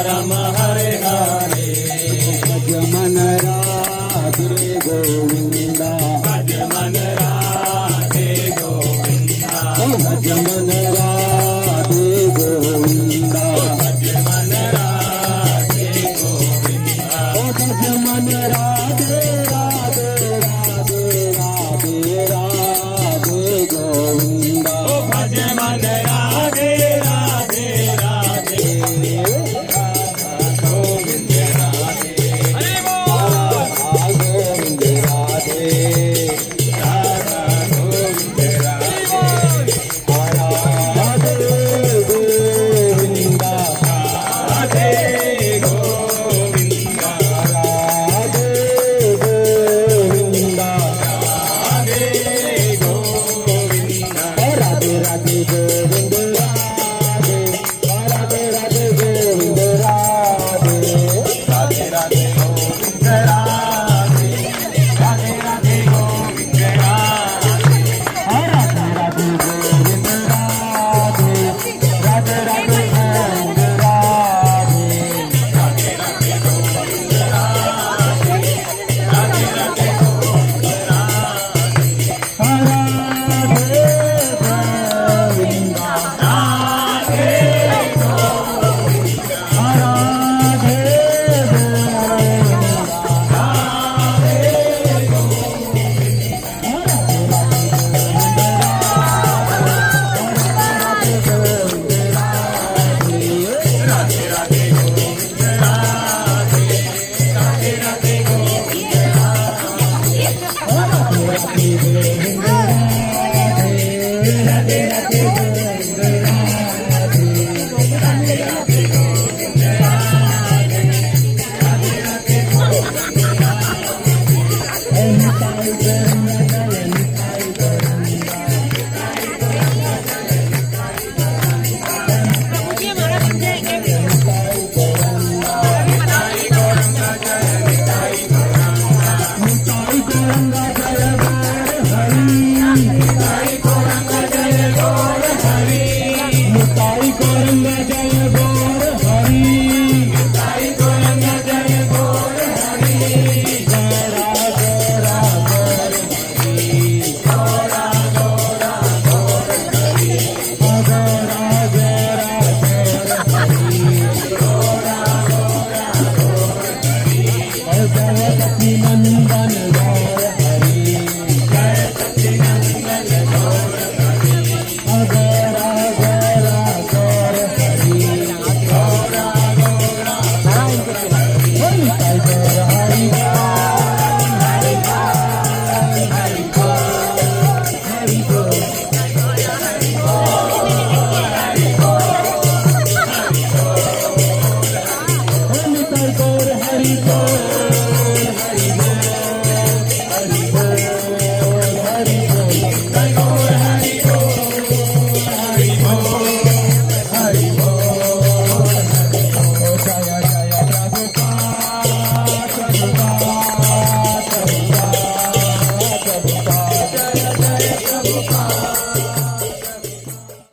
राम हरे हरे भज मन राधे गोविंदा भज मन राधे गोविंदा भज मन राधे गोविंदा भज मन राधे गोविंदा भज मन राधे राधे राधे राधे राधे गोविंदा भज मन राधे राधे राधे गोविंद राधे हरे बोल गोविंद राधे राधा गोविंद राधे राधे गोविंदा राधे